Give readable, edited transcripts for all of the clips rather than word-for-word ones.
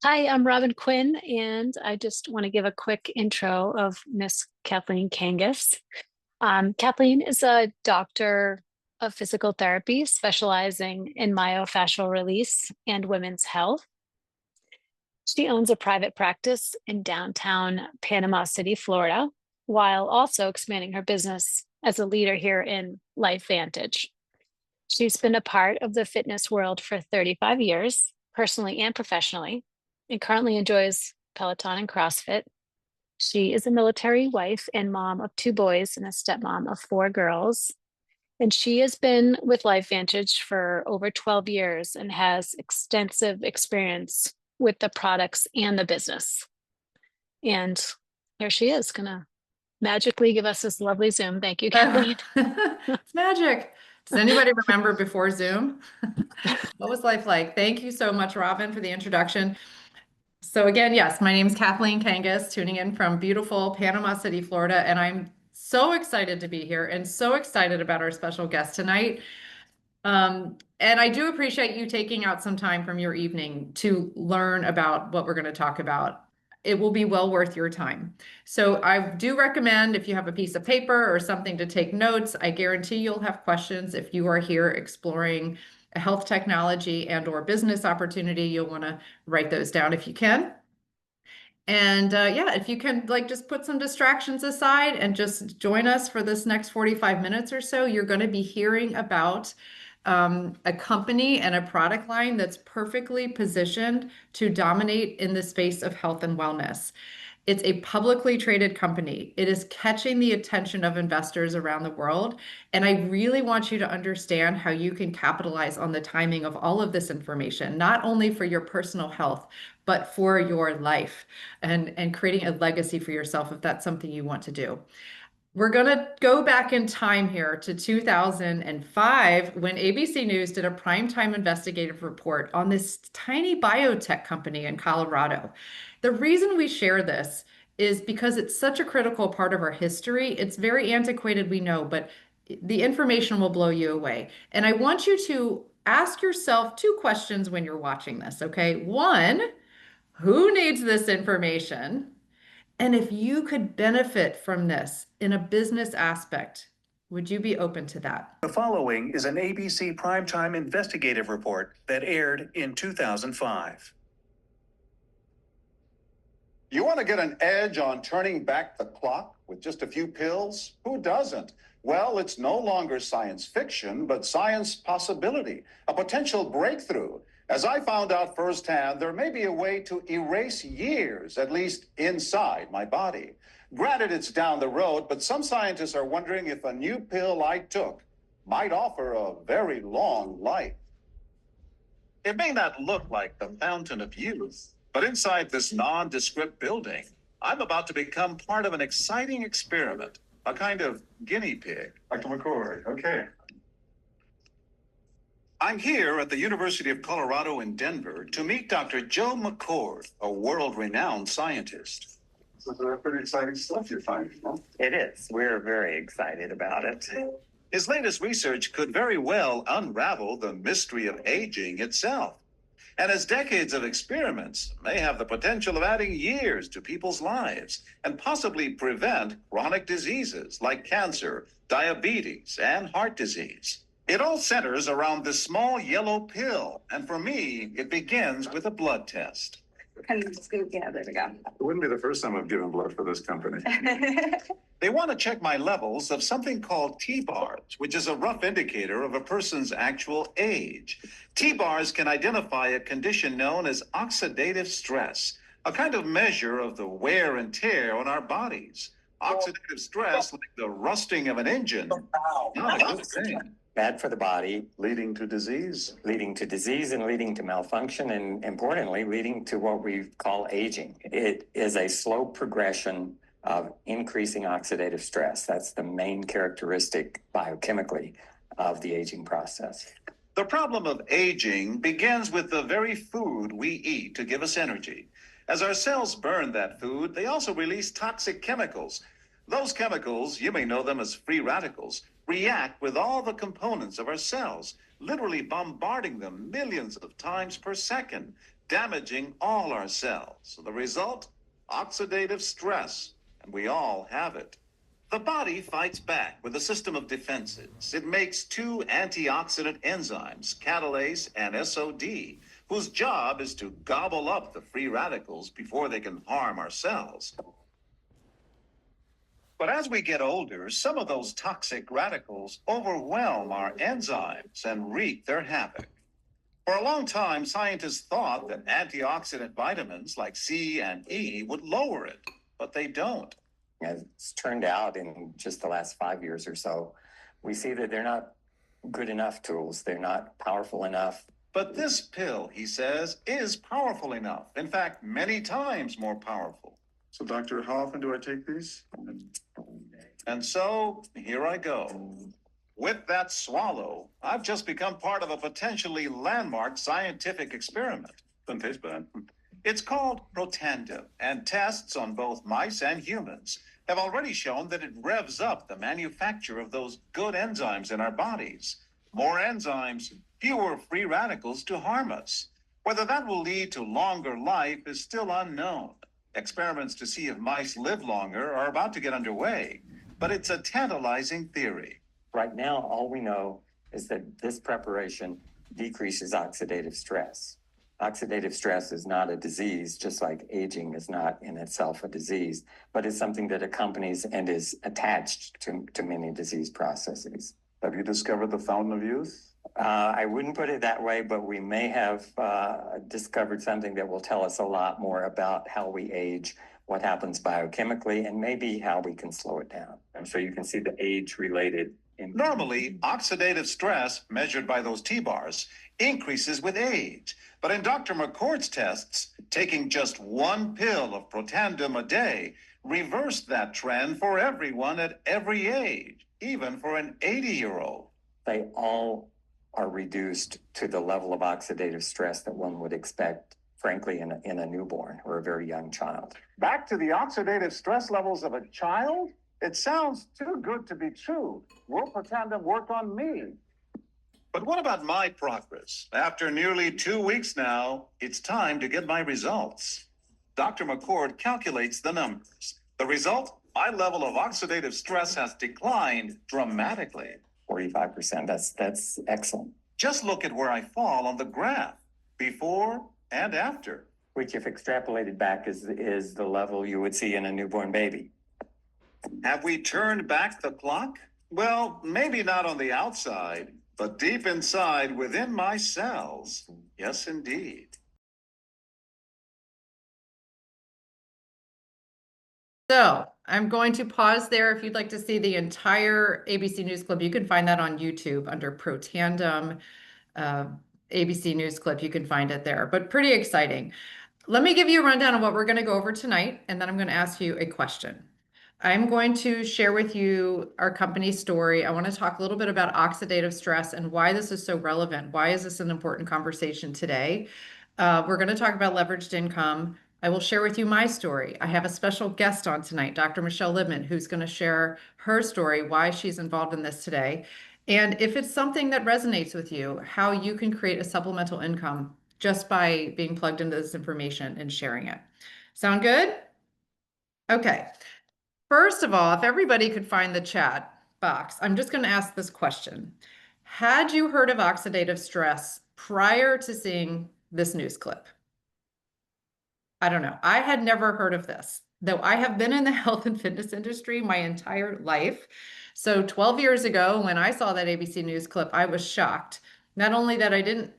Hi, I'm Robin Quinn, and I just want to give a quick intro of Miss Kathleen Kangas. Kathleen is a doctor of physical therapy specializing in myofascial release and women's health. She owns a private practice in downtown Panama City, Florida, while also expanding her business as a leader here in Life Vantage. She's been a part of the fitness world for 35 years, personally and professionally, and currently enjoys Peloton and CrossFit. She is a military wife and mom of two boys and a stepmom of four girls. And she has been with LifeVantage for over 12 years and has extensive experience with the products and the business. And here she is, gonna magically give us this lovely Zoom. Thank you, Kathleen. It's magic. Does anybody remember before Zoom? What was life like? Thank you so much, Robin, for the introduction. So again, yes, my name is Kathleen Kangas, tuning in from beautiful Panama City, Florida, and I'm so excited to be here and so excited about our special guest tonight. And I do appreciate you taking out some time from your evening to learn about what we're going to talk about. It will be well worth your time. So I do recommend if you have a piece of paper or something to take notes, I guarantee you'll have questions if you are here exploring a health technology and or business opportunity. You'll want to write those down if you can. And yeah, if you can just put some distractions aside and just join us for this next 45 minutes or so, you're going to be hearing about a company and a product line that's perfectly positioned to dominate in the space of health and wellness. It's a publicly traded company. It is catching the attention of investors around the world. And I really want you to understand how you can capitalize on the timing of all of this information, not only for your personal health, but for your life and creating a legacy for yourself if that's something you want to do. We're going to go back in time here to 2005 when ABC News did a primetime investigative report on this tiny biotech company in Colorado. The reason we share this is because it's such a critical part of our history. It's very antiquated, we know, but the information will blow you away. And I want you to ask yourself two questions when you're watching this, okay? One, who needs this information? And if you could benefit from this in a business aspect, would you be open to that? The following is an ABC primetime investigative report that aired in 2005. You want to get an edge on turning back the clock with just a few pills? Who doesn't? Well, it's no longer science fiction, but science possibility, a potential breakthrough. As I found out firsthand, there may be a way to erase years, at least inside my body. Granted, it's down the road, but some scientists are wondering if a new pill I took might offer a very long life. It may not look like the fountain of youth, but inside this nondescript building, I'm about to become part of an exciting experiment, a kind of guinea pig. Dr. McCord, okay. I'm here at the University of Colorado in Denver to meet Dr. Joe McCord, a world-renowned scientist. This is pretty exciting stuff you're finding, huh? It is. We're very excited about it. His latest research could very well unravel the mystery of aging itself. And his decades of experiments may have the potential of adding years to people's lives and possibly prevent chronic diseases like cancer, diabetes, and heart disease. It all centers around this small yellow pill, and for me, it begins with a blood test. Yeah, there we go. It wouldn't be the first time I've given blood for this company. They want to check my levels of something called T-bars, which is a rough indicator of a person's actual age. T-bars can identify a condition known as oxidative stress, a kind of measure of the wear and tear on our bodies. Oxidative stress, like the rusting of an engine, not a good thing. Bad for the body, Leading to disease. and leading to malfunction, and importantly, leading to what we call aging. It is a slow progression of increasing oxidative stress. That's the main characteristic biochemically of the aging process. The problem of aging begins with the very food we eat to give us energy. As our cells burn that food, they also release toxic chemicals. Those chemicals, you may know them as free radicals, react with all the components of our cells, literally bombarding them millions of times per second, damaging all our cells. The result? Oxidative stress, and we all have it. The body fights back with a system of defenses. It makes two antioxidant enzymes, catalase and SOD, whose job is to gobble up the free radicals before they can harm our cells. But as we get older, some of those toxic radicals overwhelm our enzymes and wreak their havoc. For a long time, scientists thought that antioxidant vitamins like C and E would lower it, but they don't. As it's turned out in just the last 5 years or so, we see that they're not good enough tools. They're not powerful enough. But this pill, he says, is powerful enough. In fact, many times more powerful. So, doctor, how often do I take these? And so, here I go. With that swallow, I've just become part of a potentially landmark scientific experiment. Doesn't taste bad. It's called Protandim, and tests on both mice and humans have already shown that it revs up the manufacture of those good enzymes in our bodies. More enzymes, fewer free radicals to harm us. Whether that will lead to longer life is still unknown. Experiments to see if mice live longer are about to get underway, but it's a tantalizing theory. Right now, all we know is that this preparation decreases oxidative stress. Oxidative stress is not a disease, just like aging is not in itself a disease, but it's something that accompanies and is attached to many disease processes. Have you discovered the fountain of youth? I wouldn't put it that way, but we may have discovered something that will tell us a lot more about how we age, what happens biochemically, and maybe how we can slow it down. And so you can see the age-related. Normally, oxidative stress, measured by those T-bars, increases with age. But in Dr. McCord's tests, taking just one pill of Protandim a day reversed that trend for everyone at every age, even for an 80-year-old. They all are reduced to the level of oxidative stress that one would expect, frankly, in a newborn or a very young child. Back to the oxidative stress levels of a child? It sounds too good to be true. Will Protandim work on me? But what about my progress? After nearly 2 weeks now, it's time to get my results. Dr. McCord calculates the numbers. The result? My level of oxidative stress has declined dramatically. 45%, that's excellent. Just look at where I fall on the graph, before and after. Which, if extrapolated back, is the level you would see in a newborn baby. Have we turned back the clock? Well, maybe not on the outside, but deep inside within my cells. Yes, indeed. So I'm going to pause there. If you'd like to see the entire ABC News clip, you can find that on YouTube under Protandim ABC News clip. You can find it there, but pretty exciting. Let me give you a rundown of what we're going to go over tonight, and then I'm going to ask you a question. I'm going to share with you our company story. I want to talk a little bit about oxidative stress and why this is so relevant. Why is this an important conversation today? We're going to talk about leveraged income. I will share with you my story. I have a special guest on tonight, Dr. Michele Libman, who's going to share her story, why she's involved in this today. And if it's something that resonates with you, how you can create a supplemental income just by being plugged into this information and sharing it. Sound good? Okay. First of all, if everybody could find the chat box, I'm just going to ask this question. Had you heard of oxidative stress prior to seeing this news clip? I don't know. I had never heard of this, though I have been in the health and fitness industry my entire life. So 12 years ago, when I saw that ABC News clip, I was shocked. Not only that I didn't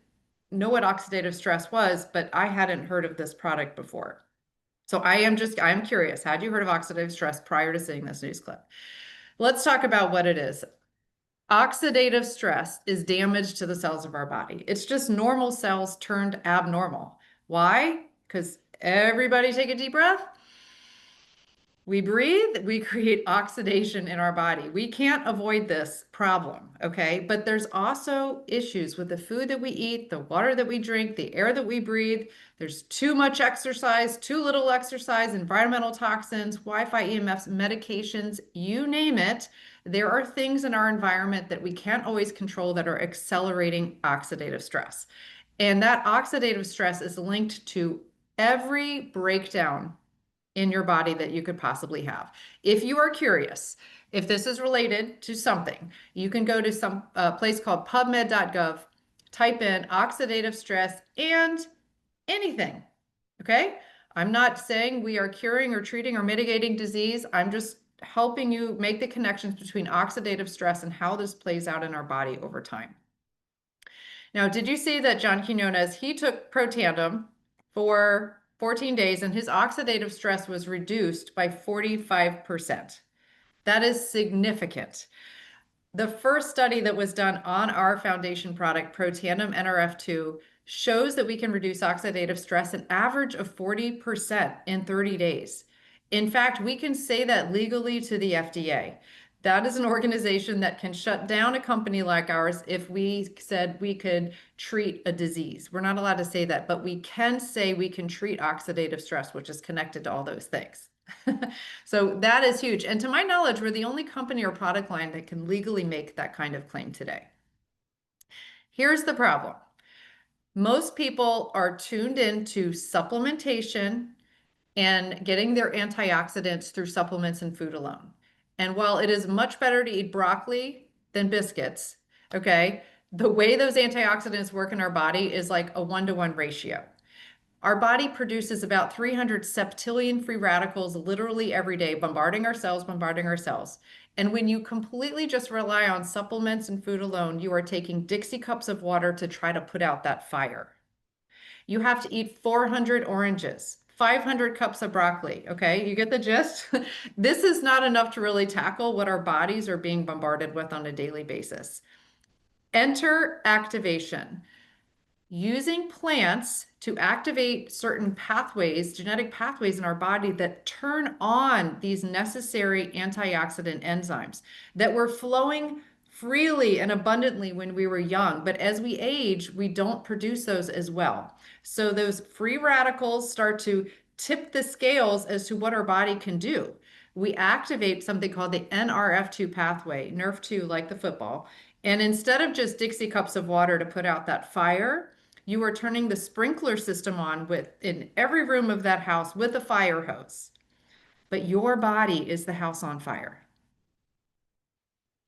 know what oxidative stress was, but I hadn't heard of this product before. So I'm curious, had you heard of oxidative stress prior to seeing this news clip? Let's talk about what it is. Oxidative stress is damage to the cells of our body. It's just normal cells turned abnormal. Why? Because everybody take a deep breath. We breathe, we create oxidation in our body. We can't avoid this problem, okay? But there's also issues with the food that we eat, the water that we drink, the air that we breathe. There's too much exercise, too little exercise, environmental toxins, Wi-Fi EMFs, medications, you name it. there are things in our environment that we can't always control that are accelerating oxidative stress. And that oxidative stress is linked to every breakdown in your body that you could possibly have. If you are curious, if this is related to something, you can go to some place called pubmed.gov, type in oxidative stress and anything. Okay? I'm not saying we are curing or treating or mitigating disease. I'm just helping you make the connections between oxidative stress and how this plays out in our body over time. Now, did you see that John Quinones, he took Protandim for 14 days and his oxidative stress was reduced by 45%. That is significant. The first study that was done on our foundation product, Protandim NRF2, shows that we can reduce oxidative stress an average of 40% in 30 days. In fact, we can say that legally to the FDA. That is an organization that can shut down a company like ours if we said we could treat a disease. We're not allowed to say that, but we can say we can treat oxidative stress, which is connected to all those things. So that is huge. And to my knowledge, we're the only company or product line that can legally make that kind of claim today. Here's the problem. Most people are tuned into supplementation and getting their antioxidants through supplements and food alone. And while it is much better to eat broccoli than biscuits, okay, the way those antioxidants work in our body is like a 1-to-1 ratio. Our body produces about 300 septillion free radicals literally every day, bombarding our cells, bombarding our cells. And when you completely just rely on supplements and food alone, you are taking Dixie cups of water to try to put out that fire. You have to eat 400 oranges, 500 cups of broccoli, okay? You get the gist? This is not enough to really tackle what our bodies are being bombarded with on a daily basis. Enter activation. Using plants to activate certain pathways, genetic pathways in our body that turn on these necessary antioxidant enzymes that were flowing freely and abundantly when we were young. But as we age, we don't produce those as well. So those free radicals start to tip the scales as to what our body can do. We activate something called the NRF2 pathway, NRF2 like the football. And instead of just Dixie cups of water to put out that fire, you are turning the sprinkler system on in every room of that house with a fire hose. But your body is the house on fire.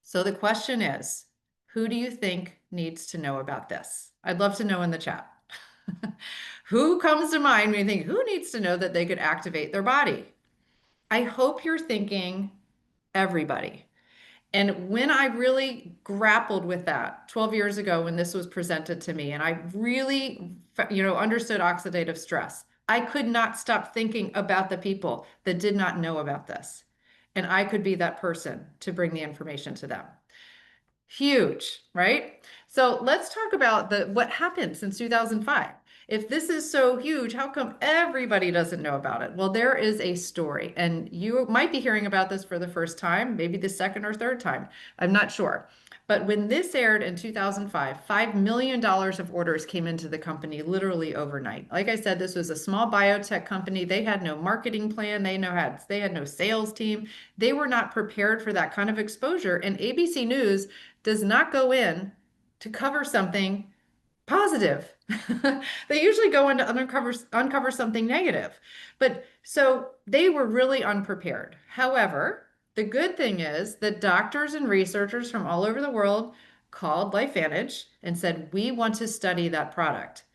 So the question is, who do you think needs to know about this? I'd love to know in the chat. Who comes to mind when you think, who needs to know that they could activate their body? I hope you're thinking everybody. And when I really grappled with that 12 years ago when this was presented to me, and I really, understood oxidative stress, I could not stop thinking about the people that did not know about this. And I could be that person to bring the information to them. Huge, right? So let's talk about what happened since 2005. If this is so huge, how come everybody doesn't know about it? Well, there is a story, and you might be hearing about this for the first time, maybe the second or third time. I'm not sure. But when this aired in 2005, $5 million of orders came into the company literally overnight. Like I said, this was a small biotech company. They had no marketing plan. They had no sales team. They were not prepared for that kind of exposure. And ABC News does not go in to cover something positive. They usually go in to uncover something negative. But so they were really unprepared. However, the good thing is that doctors and researchers from all over the world called LifeVantage and said, we want to study that product.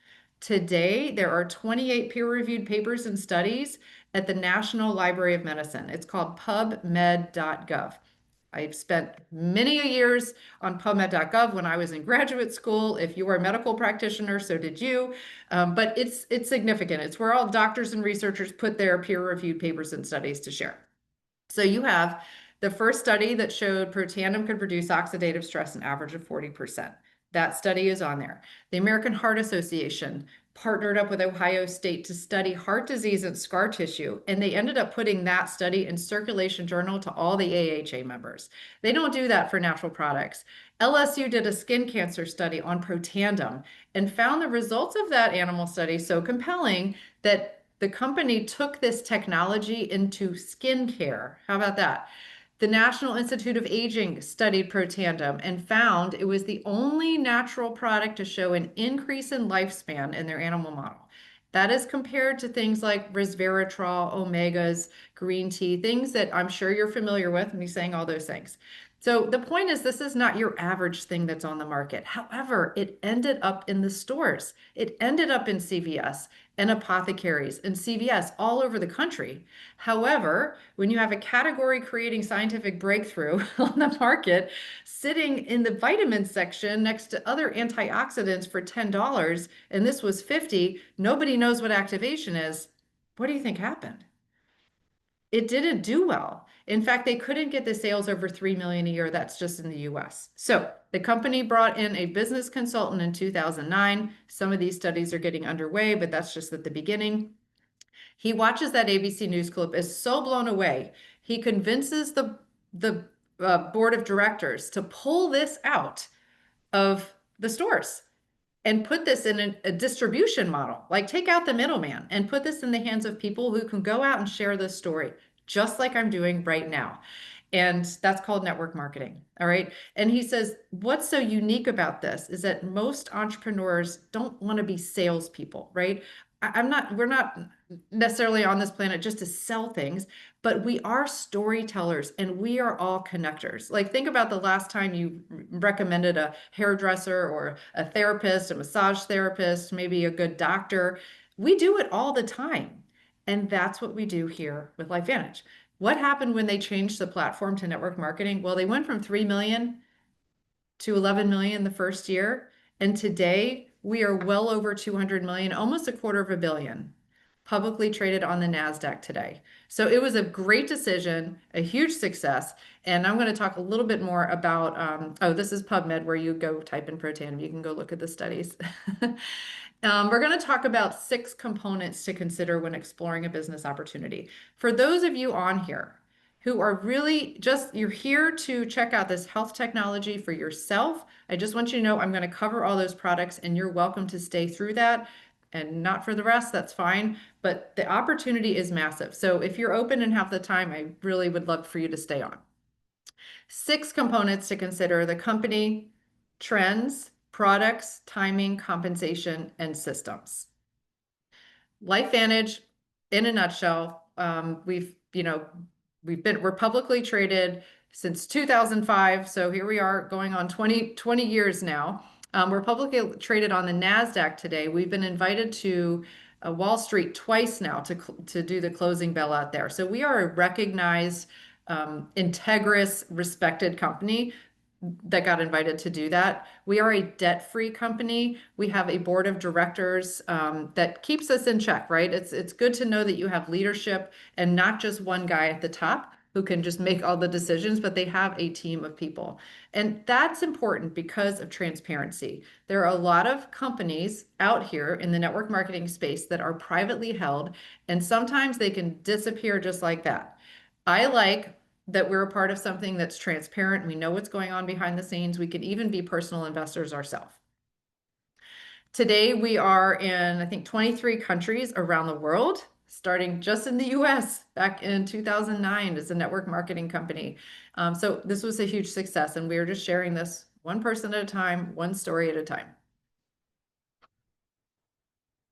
Today, there are 28 peer-reviewed papers and studies at the National Library of Medicine. It's called pubmed.gov. I've spent many years on PubMed.gov when I was in graduate school. If you are a medical practitioner, so did you. But it's significant. It's where all doctors and researchers put their peer-reviewed papers and studies to share. So you have the first study that showed Protandim could reduce oxidative stress an average of 40%. That study is on there. The American Heart Association partnered up with Ohio State to study heart disease and scar tissue, and they ended up putting that study in Circulation Journal to all the AHA members. They don't do that for natural products. LSU did a skin cancer study on Protandim and found the results of that animal study so compelling that the company took this technology into skincare. How about that? The National Institute of Aging studied Protandim and found it was the only natural product to show an increase in lifespan in their animal model. That is compared to things like resveratrol, omegas, green tea, things that I'm sure you're familiar with, me saying all those things. So the point is, this is not your average thing that's on the market. However, it ended up in the stores. It ended up in CVS and apothecaries and CVS all over the country. However, when you have a category creating scientific breakthrough on the market sitting in the vitamin section next to other antioxidants for $10, and this was 50, nobody knows what activation is. What do you think happened? It didn't do well. In fact, they couldn't get the sales over 3 million a year. That's just in the US. So the company brought in a business consultant in 2009. Some of these studies are getting underway, but that's just at the beginning. He watches that ABC News clip, is so blown away. He convinces the board of directors to pull this out of the stores and put this in a distribution model, like take out the middleman and put this in the hands of people who can go out and share this story, just like I'm doing right now. And that's called network marketing. All right. And he says, what's so unique about this is that most entrepreneurs don't want to be salespeople, right? We're not necessarily on this planet just to sell things, but we are storytellers and we are all connectors. Like, think about the last time you recommended a hairdresser or a therapist, a massage therapist, maybe a good doctor. We do it all the time. And that's what we do here with LifeVantage. What happened when they changed the platform to network marketing? Well, they went from 3 million to 11 million the first year. And today we are well over 200 million, almost $250 million, publicly traded on the NASDAQ today. So it was a great decision, a huge success. And I'm going to talk a little bit more about, this is PubMed where you go type in Protandim. You can go look at the studies. We're going to talk about 6 components to consider when exploring a business opportunity. For those of you on here who are really you're here to check out this health technology for yourself, I just want you to know I'm going to cover all those products and you're welcome to stay through that. And not for the rest, that's fine. But the opportunity is massive. So if you're open and have the time, I really would love for you to stay on. 6 components to consider: the company, trends, products, timing, compensation, and systems. LifeVantage, in a nutshell, we're publicly traded since 2005. So here we are going on 20 years now. We're publicly traded on the NASDAQ today. We've been invited to Wall Street twice now to do the closing bell out there. So we are a recognized, integrous, respected company that got invited to do that. We are a debt-free company. We have a board of directors that keeps us in check, right? It's good to know that you have leadership and not just one guy at the top who can just make all the decisions, but they have a team of people. And that's important because of transparency. There are a lot of companies out here in the network marketing space that are privately held, and sometimes they can disappear just like that. I like that we're a part of something that's transparent. We know what's going on behind the scenes. We can even be personal investors ourselves. Today, we are in, I think, 23 countries around the world, starting just in the US back in 2009 as a network marketing company. So this was a huge success, and we are just sharing this one person at a time, one story at a time.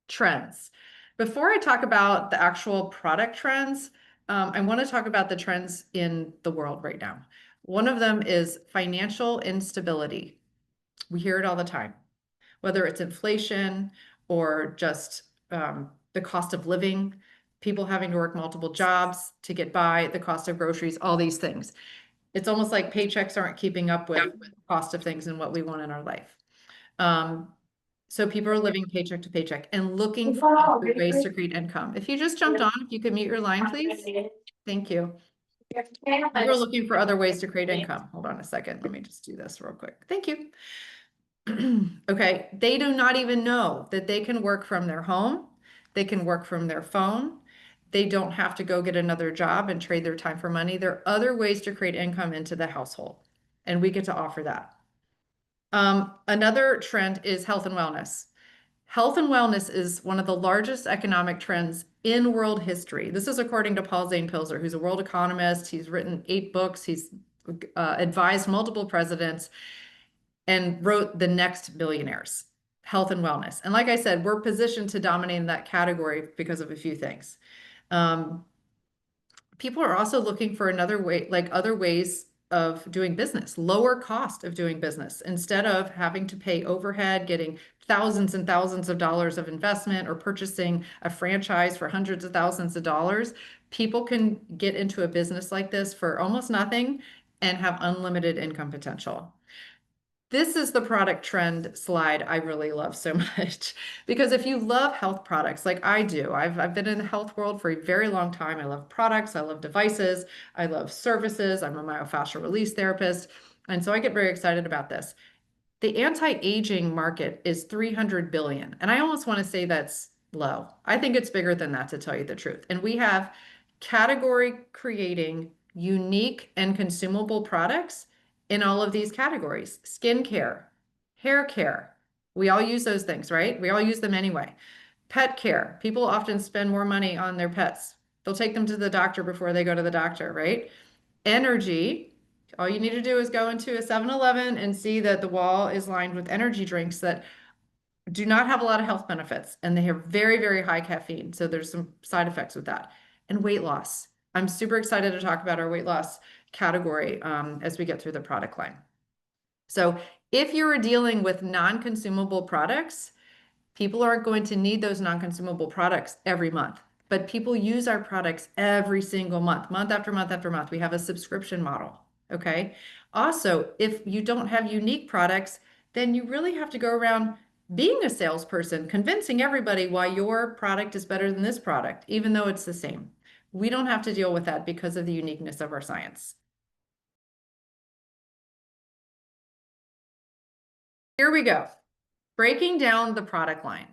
Trends. Before I talk about the actual product trends, I want to talk about the trends in the world right now. One of them is financial instability. We hear it all the time, whether it's inflation or just the cost of living, people having to work multiple jobs to get by, the cost of groceries, all these things. It's almost like paychecks aren't keeping up with the cost of things and what we want in our life. So people are living paycheck to paycheck and looking for ways to create income. If you just jumped on, if you could mute your line, please. Thank you. We're looking for other ways to create income. Hold on a second. Let me just do this real quick. Thank you. Okay. They do not even know that they can work from their home. They can work from their phone. They don't have to go get another job and trade their time for money. There are other ways to create income into the household, and we get to offer that. Another trend is health and wellness. Health and wellness is one of the largest economic trends in world history. This is according to Paul Zane Pilzer, who's a world economist. He's written 8 books. He's advised multiple presidents and wrote The Next Billionaires, Health and Wellness. And like I said, we're positioned to dominate in that category because of a few things. People are also looking for another way, like other ways of doing business, lower cost of doing business. Instead of having to pay overhead, getting thousands and thousands of dollars of investment or purchasing a franchise for hundreds of thousands of dollars, people can get into a business like this for almost nothing and have unlimited income potential. This is the product trend slide I really love so much, because if you love health products like I do, I've been in the health world for a very long time. I love products, I love devices, I love services. I'm a myofascial release therapist. And so I get very excited about this. The anti-aging market is 300 billion. And I almost want to say that's low. I think it's bigger than that, to tell you the truth. And we have category creating unique and consumable products in all of these categories. Skincare, hair care. We all use those things, right? We all use them anyway. Pet care. People often spend more money on their pets. They'll take them to the doctor before they go to the doctor, right? Energy. All you need to do is go into a 7-Eleven and see that the wall is lined with energy drinks that do not have a lot of health benefits, and they have very, very high caffeine. So there's some side effects with that. And weight loss. I'm super excited to talk about our weight loss category as we get through the product line. So if you're dealing with non-consumable products, people aren't going to need those non-consumable products every month, but people use our products every single month, month after month after month. We have a subscription model, okay? Also, if you don't have unique products, then you really have to go around being a salesperson, convincing everybody why your product is better than this product, even though it's the same. We don't have to deal with that because of the uniqueness of our science. Here we go. Breaking down the product line.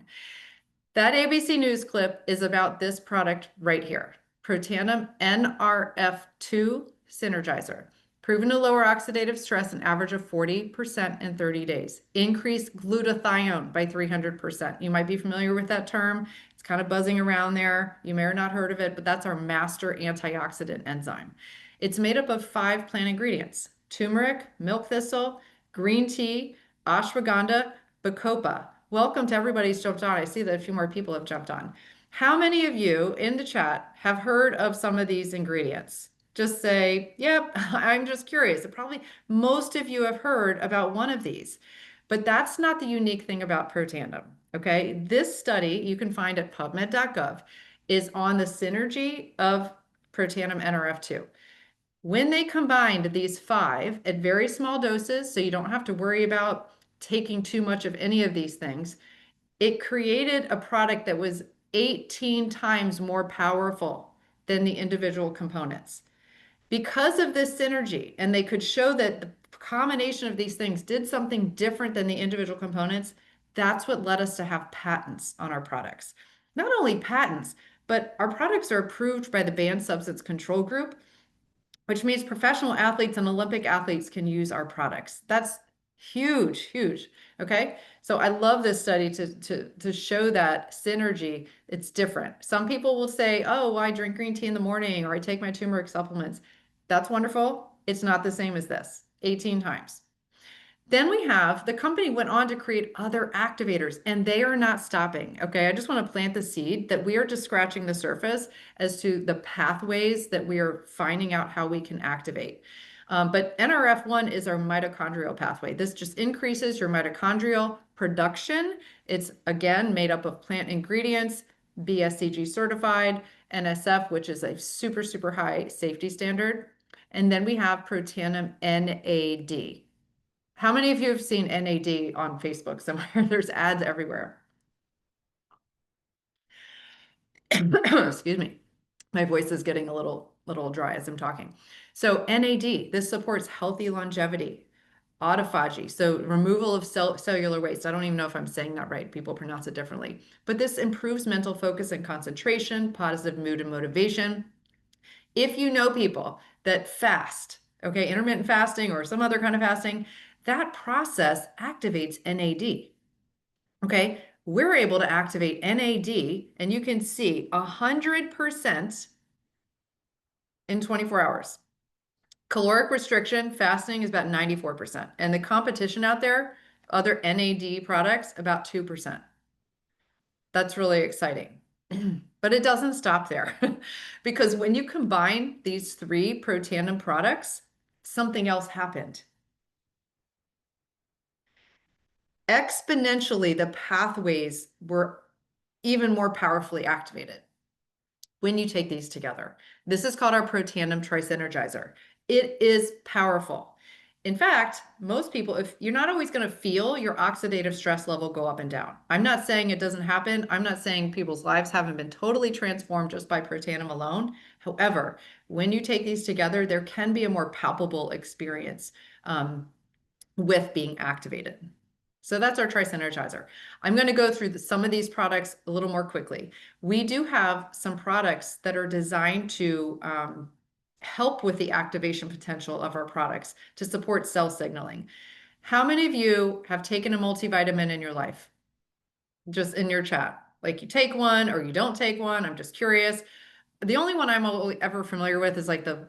That ABC News clip is about this product right here, Protandim NRF2 Synergizer. Proven to lower oxidative stress an average of 40% in 30 days. Increase glutathione by 300%. You might be familiar with that term. It's kind of buzzing around there. You may or not heard of it, but that's our master antioxidant enzyme. It's made up of 5 plant ingredients: turmeric, milk thistle, green tea, ashwagandha, bacopa. Welcome to everybody who's jumped on. I see that a few more people have jumped on. How many of you in the chat have heard of some of these ingredients? Just say, yep, I'm just curious. Probably most of you have heard about one of these, but that's not the unique thing about Protandim, okay? This study you can find at pubmed.gov is on the synergy of Protandim NRF2. When they combined these 5 at very small doses, so you don't have to worry about taking too much of any of these things, it created a product that was 18 times more powerful than the individual components. Because of this synergy, and they could show that the combination of these things did something different than the individual components, that's what led us to have patents on our products. Not only patents, but our products are approved by the Banned Substance Control Group, which means professional athletes and Olympic athletes can use our products. That's huge, huge. Okay. So I love this study to show that synergy. It's different. Some people will say, oh, well, I drink green tea in the morning, or I take my turmeric supplements. That's wonderful. It's not the same as this, 18 times. Then we have, the company went on to create other activators, and they are not stopping. Okay, I just want to plant the seed that we are just scratching the surface as to the pathways that we are finding out how we can activate. But NRF1 is our mitochondrial pathway. This just increases your mitochondrial production. It's, again, made up of plant ingredients, BSCG certified, NSF, which is a super, super high safety standard. And then we have Protandim NAD. How many of you have seen NAD on Facebook somewhere? There's ads everywhere. Excuse me. My voice is getting a little dry as I'm talking. So NAD, this supports healthy longevity, autophagy, so removal of cellular waste. I don't even know if I'm saying that right. People pronounce it differently. But this improves mental focus and concentration, positive mood and motivation. If you know people that fast, okay, intermittent fasting or some other kind of fasting, that process activates NAD. Okay, we're able to activate NAD, and you can see 100% in 24 hours. Caloric restriction, fasting is about 94%. And the competition out there, other NAD products, about 2%. That's really exciting. But it doesn't stop there because when you combine these three Protandim products, something else happened. Exponentially, the pathways were even more powerfully activated when you take these together. This is called our Protandim Trisynergizer. It is powerful. In fact, most people, if you're not always going to feel your oxidative stress level go up and down. I'm not saying it doesn't happen. I'm not saying people's lives haven't been totally transformed just by Protandim alone. However, when you take these together, there can be a more palpable experience with being activated. So that's our Trisynergizer. I'm going to go through some of these products a little more quickly. We do have some products that are designed to help with the activation potential of our products to support cell signaling. How many of you have taken a multivitamin in your life? Just in your chat. Like you take one or you don't take one. I'm just curious. The only one I'm ever familiar with is like the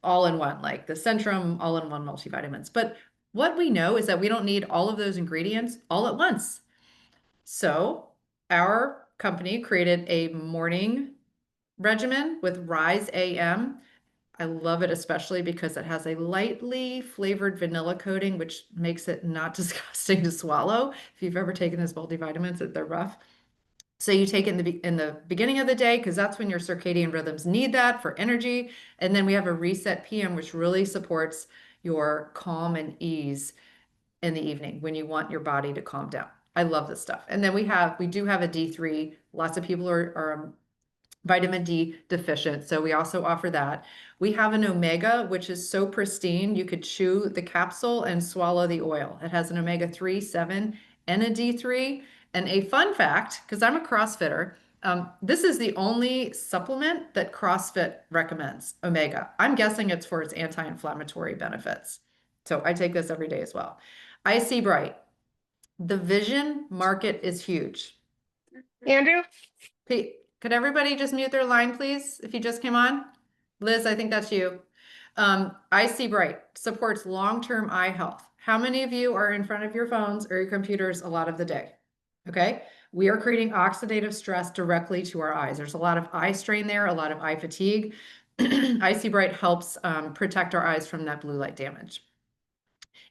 all-in-one, like the Centrum all-in-one multivitamins. But what we know is that we don't need all of those ingredients all at once. So our company created a morning regimen with Rise AM. I love it especially because it has a lightly flavored vanilla coating, which makes it not disgusting to swallow. If you've ever taken those multivitamins, they're rough. So you take it in the beginning of the day because that's when your circadian rhythms need that for energy. And then we have a reset PM, which really supports your calm and ease in the evening when you want your body to calm down. I love this stuff. And then we do have a D3. Lots of people are vitamin D deficient. So we also offer that. We have an omega, which is so pristine, you could chew the capsule and swallow the oil. It has an omega-3, 7, and a D3. And a fun fact, because I'm a CrossFitter, this is the only supplement that CrossFit recommends, omega. I'm guessing it's for its anti-inflammatory benefits. So I take this every day as well. I see bright. The vision market is huge. Andrew? Could everybody just mute their line, please, if you just came on? Liz, I think that's you. I See Bright supports long-term eye health. How many of you are in front of your phones or your computers a lot of the day? Okay, we are creating oxidative stress directly to our eyes. There's a lot of eye strain there, a lot of eye fatigue. I See Bright helps protect our eyes from that blue light damage.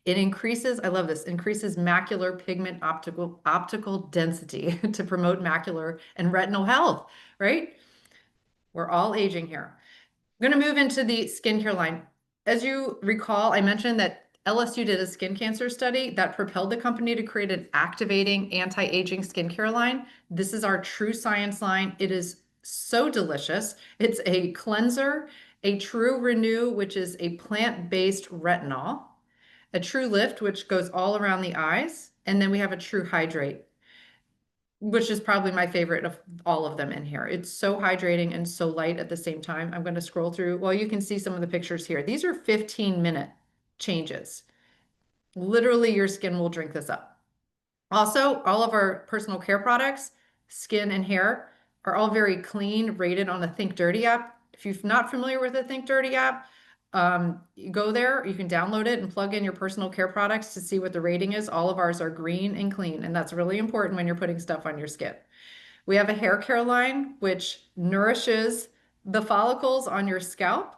It increases, I love this, increases macular pigment optical density to promote macular and retinal health, right? We're all aging here. I'm going to move into the skincare line. As you recall, I mentioned that LSU did a skin cancer study that propelled the company to create an activating anti-aging skincare line. This is our True Science line. It is so delicious. It's a cleanser, a True Renew, which is a plant-based retinol, a True Lift, which goes all around the eyes, and then we have a True Hydrate, which is probably my favorite of all of them in here. It's so hydrating and so light at the same time. I'm going to scroll through. Well, you can see some of the pictures here. These are 15-minute changes. Literally, your skin will drink this up. Also, all of our personal care products, skin and hair, are all very clean, rated on the Think Dirty app. If you're not familiar with the Think Dirty app, you go there, you can download it and plug in your personal care products to see what the rating is. All of ours are green and clean, and that's really important when you're putting stuff on your skin. We have a hair care line, which nourishes the follicles on your scalp,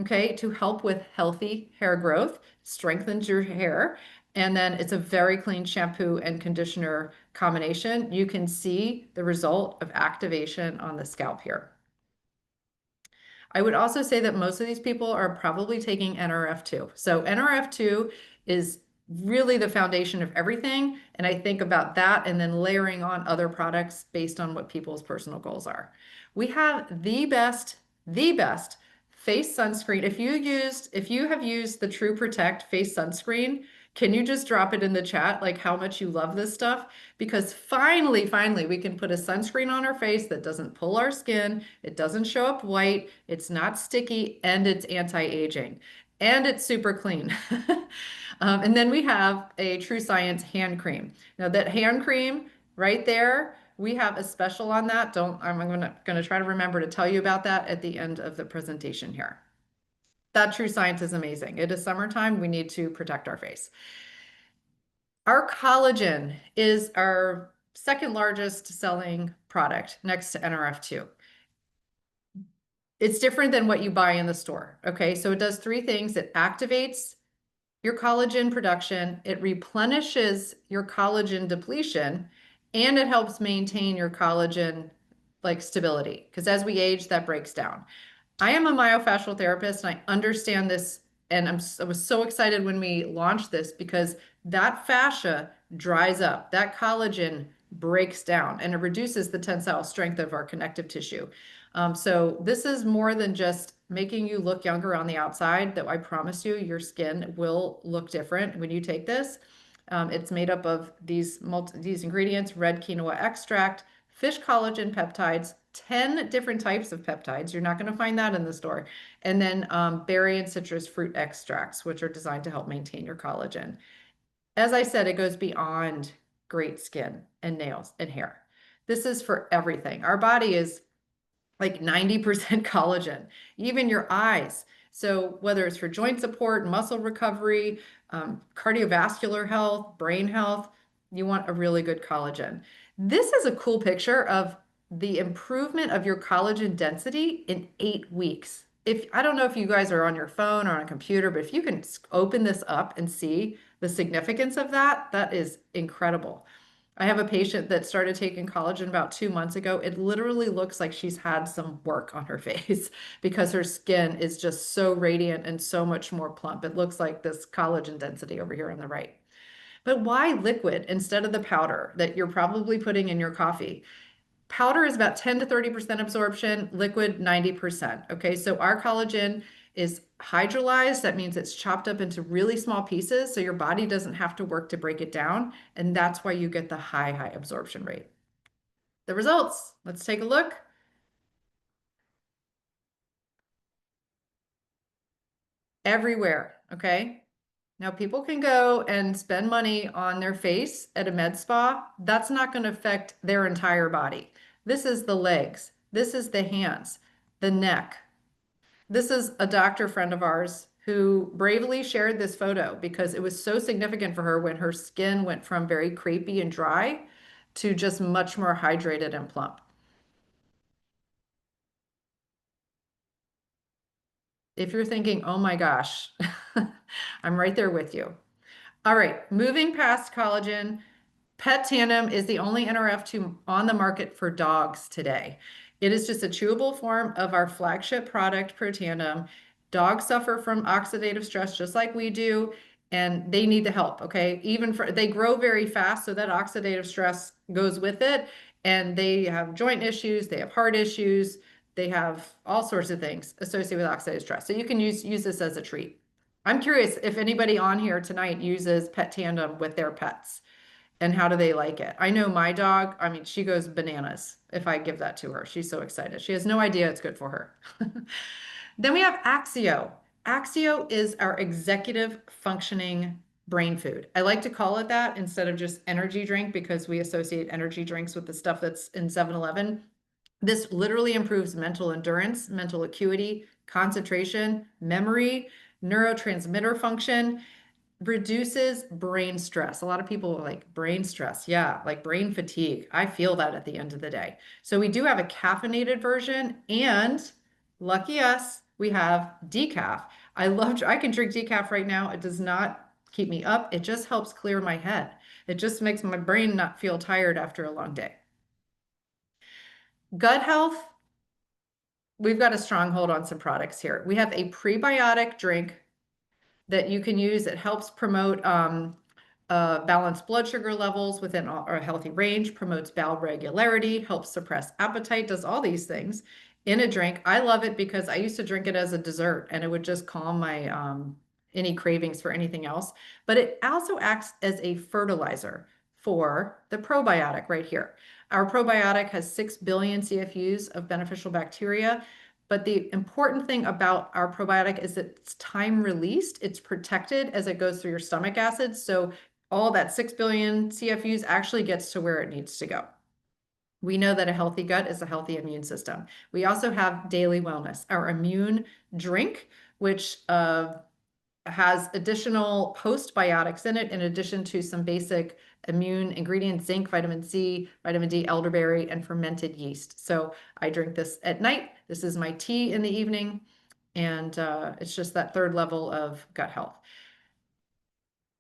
okay, to help with healthy hair growth, strengthens your hair, and then it's a very clean shampoo and conditioner combination. You can see the result of activation on the scalp here. I would also say that most of these people are probably taking NRF2. So NRF2 is really the foundation of everything. And I think about that and then layering on other products based on what people's personal goals are. We have the best face sunscreen. If you have used the True Protect face sunscreen, can you just drop it in the chat, like how much you love this stuff? Because finally, we can put a sunscreen on our face that doesn't pull our skin, it doesn't show up white, it's not sticky, and it's anti-aging, and it's super clean. And then we have a True Science hand cream. Now that hand cream, right there. We have a special on that. I'm gonna try to remember to tell you about that at the end of the presentation here. That True Science is amazing. It is summertime. We need to protect our face. Our collagen is our second largest selling product next to NRF2. It's different than what you buy in the store. Okay, so it does three things. It activates your collagen production, it replenishes your collagen depletion, and it helps maintain your collagen like stability. Because as we age, that breaks down. I am a myofascial therapist and I understand this. And I was so excited when we launched this because that fascia dries up, that collagen breaks down, and it reduces the tensile strength of our connective tissue. So this is more than just making you look younger on the outside, that I promise you, your skin will look different when you take this. It's made up of these ingredients: red quinoa extract, fish collagen peptides, 10 different types of peptides. You're not going to find that in the store. And then berry and citrus fruit extracts, which are designed to help maintain your collagen. As I said, it goes beyond great skin and nails and hair. This is for everything. Our body is like 90% collagen, even your eyes. So whether it's for joint support, muscle recovery, cardiovascular health, brain health, you want a really good collagen. This is a cool picture of the improvement of your collagen density in 8 weeks. I don't know if you guys are on your phone or on a computer, but if you can open this up and see the significance of that, that is incredible. I have a patient that started taking collagen about 2 months ago. It literally looks like she's had some work on her face because her skin is just so radiant and so much more plump. It looks like this collagen density over here on the right. But why liquid instead of the powder that you're probably putting in your coffee? Powder is about 10 to 30% absorption, liquid 90%. Okay, so our collagen is hydrolyzed. That means it's chopped up into really small pieces, so your body doesn't have to work to break it down. And that's why you get the high absorption rate. The results, let's take a look. Everywhere, okay? Now people can go and spend money on their face at a med spa. That's not going to affect their entire body. This is the legs. This is the hands, the neck. This is a doctor friend of ours who bravely shared this photo because it was so significant for her when her skin went from very crepey and dry to just much more hydrated and plump. If you're thinking, oh my gosh, I'm right there with you. All right, moving past collagen, Pet Tandem is the only NRF2 on the market for dogs today. It is just a chewable form of our flagship product, Pro Tandem. Dogs suffer from oxidative stress just like we do, and they need the help, okay? They grow very fast, so that oxidative stress goes with it, and they have joint issues, they have heart issues, they have all sorts of things associated with oxidative stress. So you can use this as a treat. I'm curious if anybody on here tonight uses Pet Tandem with their pets. And how do they like it? I know my dog, I mean, she goes bananas if I give that to her. She's so excited. She has no idea it's good for her. Then we have Axio. Axio is our executive functioning brain food. I like to call it that instead of just energy drink because we associate energy drinks with the stuff that's in 7-Eleven. This literally improves mental endurance, mental acuity, concentration, memory, neurotransmitter function, reduces brain stress. A lot of people are like, brain stress. Yeah, like brain fatigue. I feel that at the end of the day. So we do have a caffeinated version, and lucky us, we have decaf. I can drink decaf right now. It does not keep me up. It just helps clear my head. It just makes my brain not feel tired after a long day. Gut health, we've got a stronghold on some products here. We have a prebiotic drink that you can use. It helps promote balanced blood sugar levels within a healthy range, promotes bowel regularity, helps suppress appetite, does all these things in a drink. I love it because I used to drink it as a dessert and it would just calm my any cravings for anything else. But it also acts as a fertilizer for the probiotic right here. Our probiotic has 6 billion CFUs of beneficial bacteria. But the important thing about our probiotic is that it's time released. It's protected as it goes through your stomach acids. So all that 6 billion CFUs actually gets to where it needs to go. We know that a healthy gut is a healthy immune system. We also have daily wellness, our immune drink, which has additional postbiotics in it, in addition to some basic immune ingredients, zinc, vitamin C, vitamin D, elderberry, and fermented yeast. So I drink this at night. This is my tea in the evening. And it's just that third level of gut health.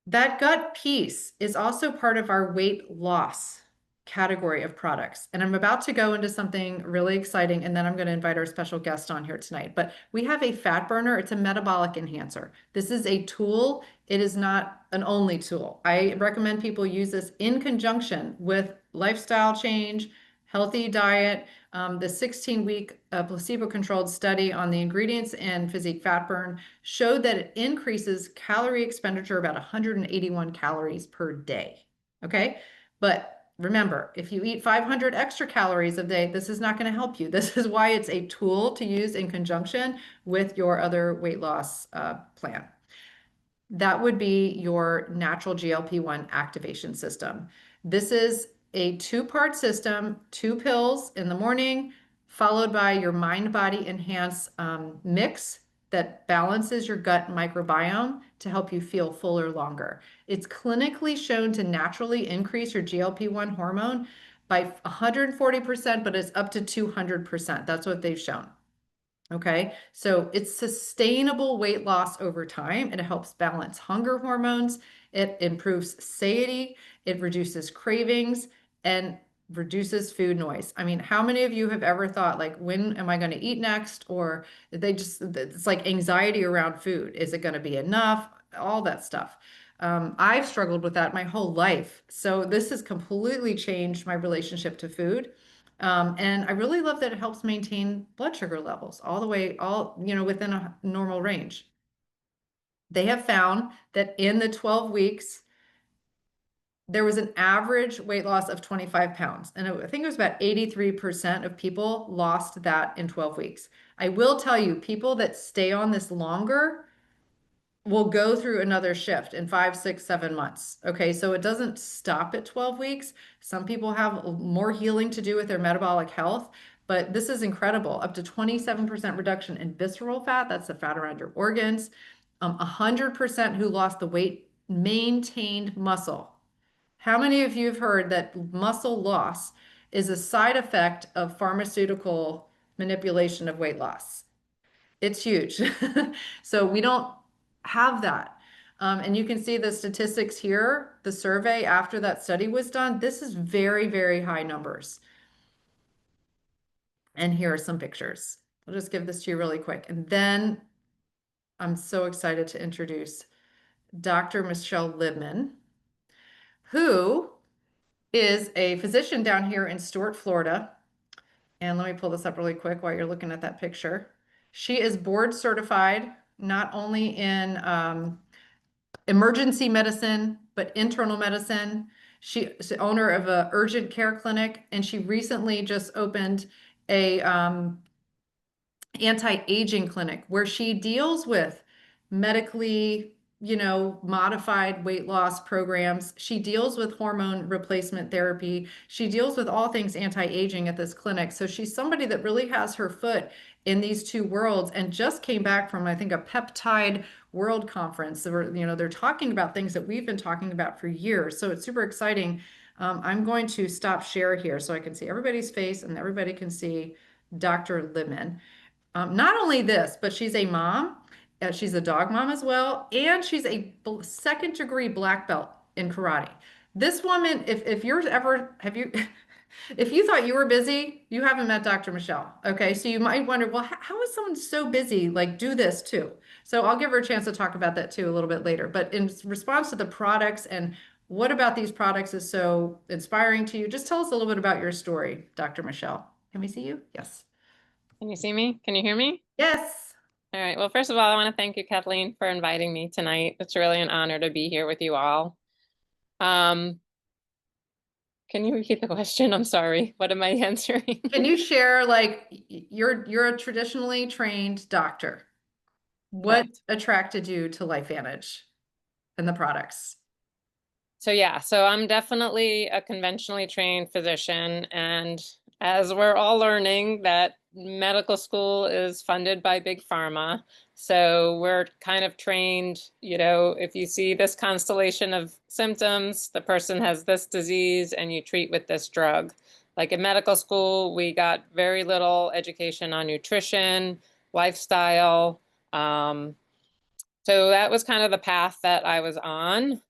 That gut piece is also part of our weight loss category of products. And I'm about to go into something really exciting, and then I'm going to invite our special guest on here tonight. But we have a fat burner. It's a metabolic enhancer. This is a tool. It is not an only tool. I recommend people use this in conjunction with lifestyle change, healthy diet. The 16-week placebo-controlled study on the ingredients and physique fat burn showed that it increases calorie expenditure about 181 calories per day. Okay, but remember, if you eat 500 extra calories a day, this is not going to help you. This is why it's a tool to use in conjunction with your other weight loss plan. That would be your natural GLP-1 activation system. This is a two-part system, 2 pills in the morning, followed by your mind-body enhance mix that balances your gut microbiome to help you feel fuller longer. It's clinically shown to naturally increase your GLP-1 hormone by 140%, but it's up to 200%. That's what they've shown. Okay, so it's sustainable weight loss over time. It helps balance hunger hormones. It improves satiety. It reduces cravings and reduces food noise. I mean, how many of you have ever thought, like, when am I going to eat next? Or it's like anxiety around food. Is it going to be enough? All that stuff. I've struggled with that my whole life. So this has completely changed my relationship to food. And I really love that it helps maintain blood sugar levels all the way, within a normal range. They have found that in the 12 weeks, there was an average weight loss of 25 pounds. And I think it was about 83% of people lost that in 12 weeks. I will tell you, people that stay on this longer will go through another shift in 5, 6, 7 months. Okay, so it doesn't stop at 12 weeks. Some people have more healing to do with their metabolic health, but this is incredible. Up to 27% reduction in visceral fat, that's the fat around your organs. 100% who lost the weight maintained muscle. How many of you have heard that muscle loss is a side effect of pharmaceutical manipulation of weight loss? It's huge. So we don't have that. And you can see the statistics here, the survey after that study was done. This is very, very high numbers. And here are some pictures. I'll just give this to you really quick. And then I'm so excited to introduce Dr. Michele Libman, who is a physician down here in Stuart, Florida. And let me pull this up really quick while you're looking at that picture. She is board certified, not only in emergency medicine, but internal medicine. She's the owner of a urgent care clinic, and she recently just opened a anti-aging clinic where she deals with medically, modified weight loss programs. She deals with hormone replacement therapy. She deals with all things anti-aging at this clinic. So she's somebody that really has her foot in these two worlds and just came back from, I think, a peptide world conference. They're talking about things that we've been talking about for years. So it's super exciting. I'm going to stop share here so I can see everybody's face and everybody can see Dr. Libman. Not only this, but she's a mom. She's a dog mom as well, and she's a second-degree black belt in karate. This woman, if you're ever, have you, if you thought you were busy, you haven't met Dr. Michele. Okay, so you might wonder, well, how is someone so busy, like do this too? So I'll give her a chance to talk about that too a little bit later. But in response to the products and what about these products is so inspiring to you, just tell us a little bit about your story, Dr. Michele. Can we see you? Yes. Can you see me? Can you hear me? Yes. All right. Well, first of all, I want to thank you, Kathleen, for inviting me tonight. It's really an honor to be here with you all. Can you repeat the question? I'm sorry. What am I answering? Can you share, like, you're a traditionally trained doctor. What Correct. attracted you to LifeVantage and the products? So yeah, so I'm definitely a conventionally trained physician, and as we're all learning that medical school is funded by big pharma, so we're kind of trained, if you see this constellation of symptoms, the person has this disease and you treat with this drug. Like in medical school, we got very little education on nutrition, lifestyle. So that was kind of the path that I was on.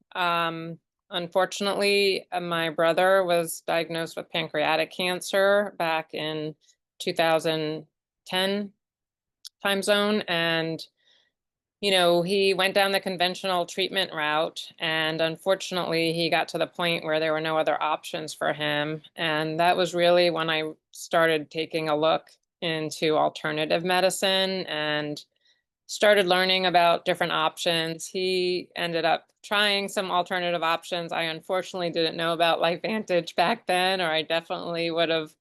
Unfortunately, my brother was diagnosed with pancreatic cancer back in 2010 time zone. And, he went down the conventional treatment route. And unfortunately, he got to the point where there were no other options for him. And that was really when I started taking a look into alternative medicine and started learning about different options. He ended up trying some alternative options. I unfortunately didn't know about LifeVantage back then, or I definitely would have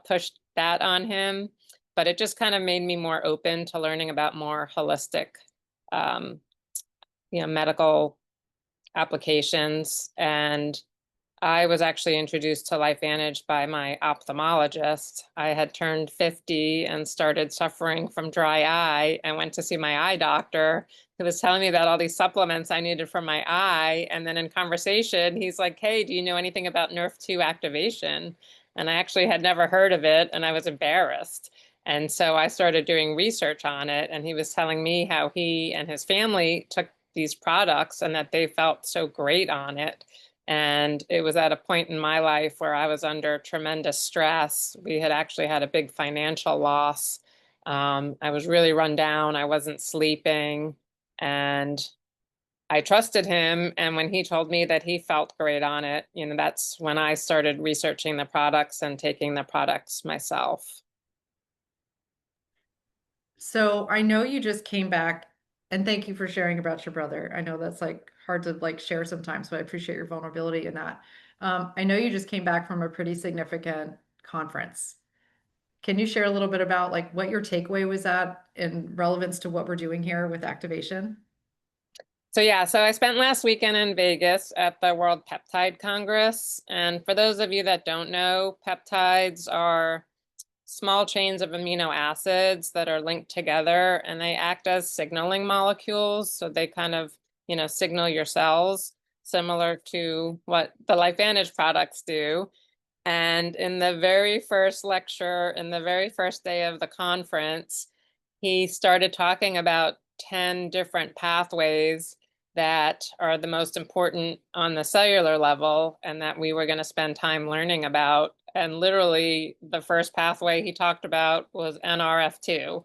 pushed that on him. But it just kind of made me more open to learning about more holistic, um, medical applications. And I was actually introduced to LifeVantage by my ophthalmologist. I had turned 50 and started suffering from dry eye and went to see my eye doctor, who was telling me about all these supplements I needed for my eye. And then in conversation, he's like, "Hey, do you know anything about Nerf2 activation?" And I actually had never heard of it, and I was embarrassed. And so I started doing research on it, and he was telling me how he and his family took these products and that they felt so great on it. And it was at a point in my life where I was under tremendous stress. We had actually had a big financial loss. I was really run down. I wasn't sleeping. And I trusted him. And when he told me that he felt great on it, that's when I started researching the products and taking the products myself. So I know you just came back, and thank you for sharing about your brother. I know that's like hard to like share sometimes, but I appreciate your vulnerability in that. I know you just came back from a pretty significant conference. Can you share a little bit about like what your takeaway was at in relevance to what we're doing here with activation? So yeah, so I spent last weekend in Vegas at the World Peptide Congress. And for those of you that don't know, peptides are small chains of amino acids that are linked together, and they act as signaling molecules. So they kind of, signal your cells, similar to what the LifeVantage products do. And in the very first lecture, in the very first day of the conference, he started talking about 10 different pathways that are the most important on the cellular level and that we were going to spend time learning about. And literally, the first pathway he talked about was NRF2.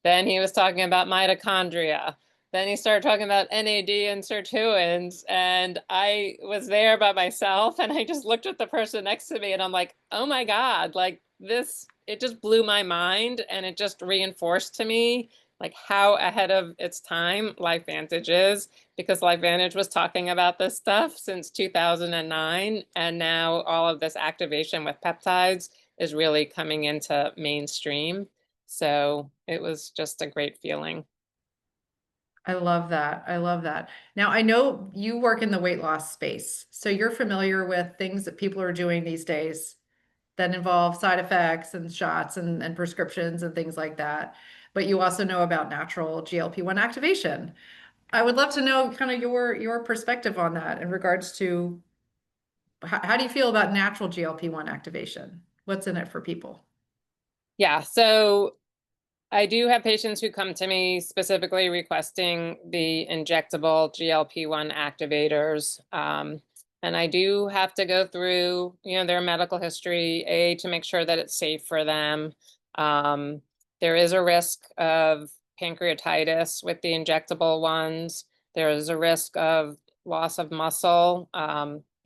Then he was talking about mitochondria. Then he started talking about NAD and sirtuins. And I was there by myself and I just looked at the person next to me and I'm like, oh my God, like this, it just blew my mind. And it just reinforced to me like how ahead of its time LifeVantage is, because LifeVantage was talking about this stuff since 2009. And now all of this activation with peptides is really coming into mainstream. So it was just a great feeling. I love that. I love that. Now, I know you work in the weight loss space, so you're familiar with things that people are doing these days that involve side effects and shots and prescriptions and things like that. But you also know about natural GLP-1 activation. I would love to know kind of your perspective on that in regards to how do you feel about natural GLP-1 activation? What's in it for people? Yeah, so I do have patients who come to me specifically requesting the injectable GLP-1 activators. And I do have to go through, their medical history, to make sure that it's safe for them. There is a risk of pancreatitis with the injectable ones. There is a risk of loss of muscle.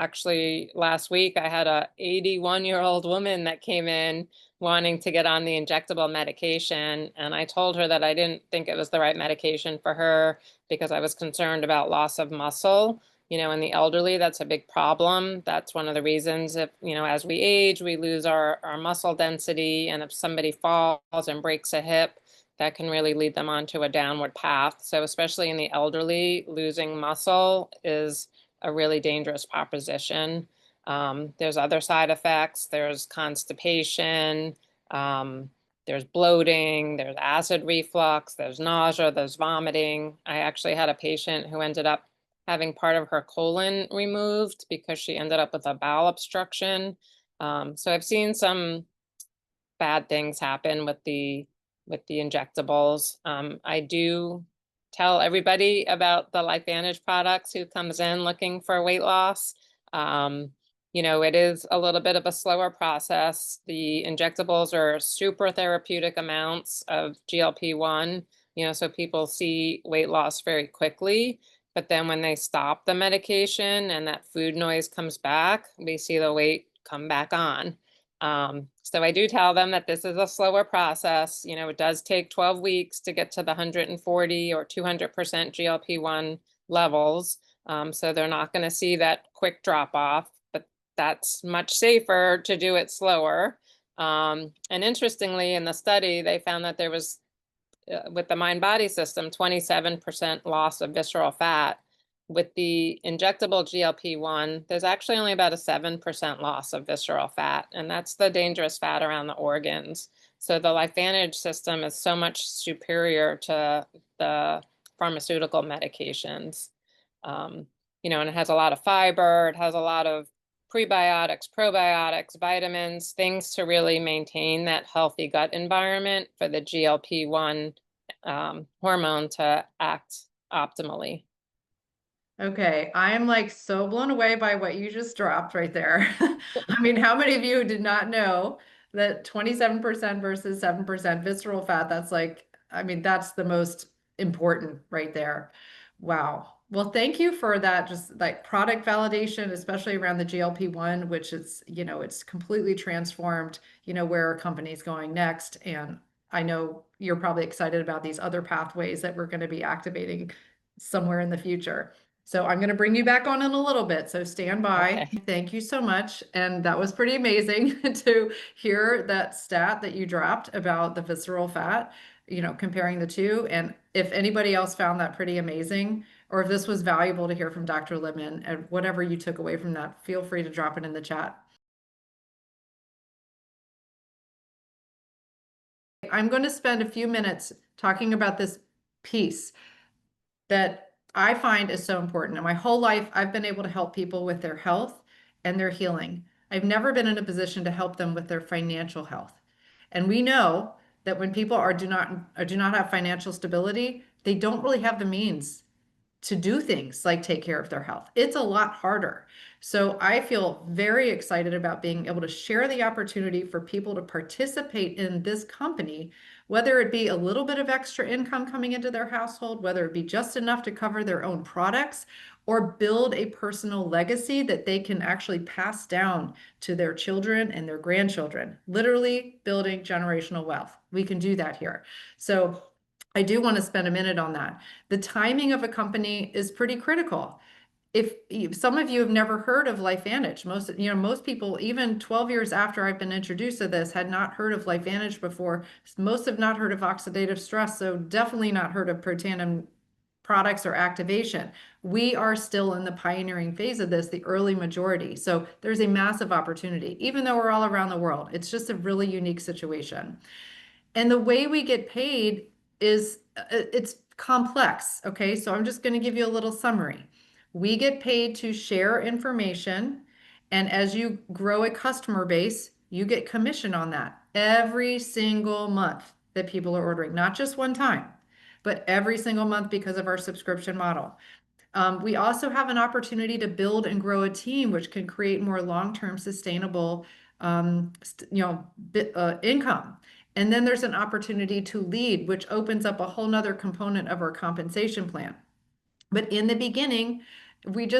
Actually, last week I had a 81-year-old woman that came in wanting to get on the injectable medication. And I told her that I didn't think it was the right medication for her because I was concerned about loss of muscle. In the elderly, that's a big problem. That's one of the reasons if, as we age, we lose our muscle density. And if somebody falls and breaks a hip, that can really lead them onto a downward path. So especially in the elderly, losing muscle is a really dangerous proposition. There's other side effects. There's constipation, there's bloating, there's acid reflux, there's nausea, there's vomiting. I actually had a patient who ended up having part of her colon removed because she ended up with a bowel obstruction. So I've seen some bad things happen with the injectables. I do tell everybody about the LifeVantage products who comes in looking for weight loss. You know, it is a little bit of a slower process. The injectables are super therapeutic amounts of GLP-1, you know, so people see weight loss very quickly. But then when they stop the medication and that food noise comes back, we see the weight come back on. So I do tell them that this is a slower process. You know, it does take 12 weeks to get to the 140 or 200% GLP-1 levels. So they're not going to see that quick drop off, but that's much safer to do it slower. And interestingly, in the study, they found that there was, with the mind-body system, 27% loss of visceral fat. With the injectable GLP-1, there's actually only about a 7% loss of visceral fat, and that's the dangerous fat around the organs. So the LifeVantage system is so much superior to the pharmaceutical medications. You know, and it has a lot of fiber, it has a lot of prebiotics, probiotics, vitamins, things to really maintain that healthy gut environment for the GLP-1 hormone to act optimally. Okay, I am like so blown away by what you just dropped right there. I mean, how many of you did not know that 27% versus 7% visceral fat? That's like, I mean, that's the most important right there. Wow. Well, thank you for that, just like product validation, especially around the GLP-1, which is, you know, it's completely transformed, you know, where our company's going next. And I know you're probably excited about these other pathways that we're going to be activating somewhere in the future. So I'm going to bring you back on in a little bit. So stand by. Okay. Thank you so much. And that was pretty amazing to hear that stat that you dropped about the visceral fat, you know, comparing the two. And if anybody else found that pretty amazing, or if this was valuable to hear from Dr. Libman and whatever you took away from that, feel free to drop it in the chat. I'm going to spend a few minutes talking about this piece that I find is so important. And my whole life, I've been able to help people with their health and their healing. I've never been in a position to help them with their financial health. And we know that when people do not have financial stability, they don't really have the means to do things like take care of their health. It's a lot harder. So I feel very excited about being able to share the opportunity for people to participate in this company, whether it be a little bit of extra income coming into their household, whether it be just enough to cover their own products, or build a personal legacy that they can actually pass down to their children and their grandchildren, literally building generational wealth. We can do that here. So I do want to spend a minute on that. The timing of a company is pretty critical. If some of you have never heard of LifeVantage, most people, even 12 years after I've been introduced to this, had not heard of LifeVantage before. Most have not heard of oxidative stress, so definitely not heard of Protandim products or activation. We are still in the pioneering phase of this, the early majority. So there's a massive opportunity, even though we're all around the world. It's just a really unique situation. And the way we get paid is it's complex. Okay, so I'm just going to give you a little summary. We get paid to share information, and as you grow a customer base, you get commission on that every single month that people are ordering, not just one time, but every single month because of our subscription model. We also have an opportunity to build and grow a team, which can create more long-term sustainable, income. And then there's an opportunity to lead, which opens up a whole nother component of our compensation plan. But in the beginning, we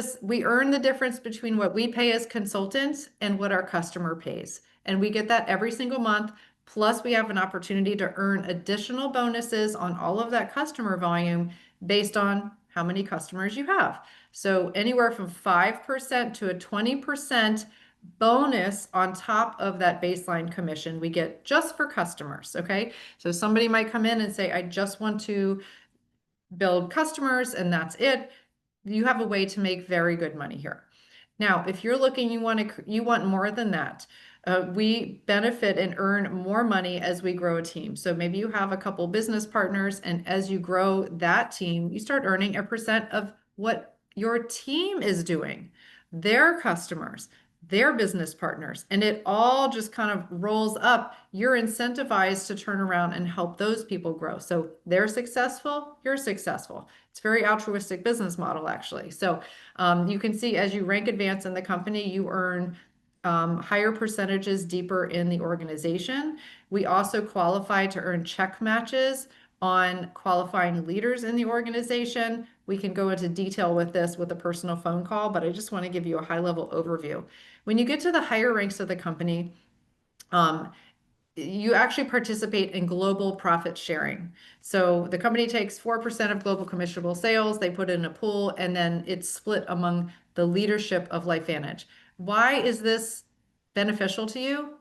earn the difference between what we pay as consultants and what our customer pays. And we get that every single month. Plus, we have an opportunity to earn additional bonuses on all of that customer volume based on how many customers you have. So anywhere from 5% to a 20% bonus on top of that baseline commission we get just for customers. Okay. So somebody might come in and say, I just want to build customers and that's it. you have a way to make very good money here. Now, if you're looking, you want more than that. We benefit and earn more money as we grow a team. So maybe you have a couple business partners, and as you grow that team, you start earning a percent of what your team is doing, their customers, their business partners, and it all just kind of rolls up. You're incentivized to turn around and help those people grow. So they're successful, you're successful. It's a very altruistic business model, actually. So you can see as you rank advance in the company, you earn higher percentages deeper in the organization. We also qualify to earn check matches on qualifying leaders in the organization. We can go into detail with this with a personal phone call, but I just want to give you a high-level overview. When you get to the higher ranks of the company, you actually participate in global profit sharing. So the company takes 4% of global commissionable sales, they put it in a pool, and then it's split among the leadership of LifeVantage. Why is this beneficial to you?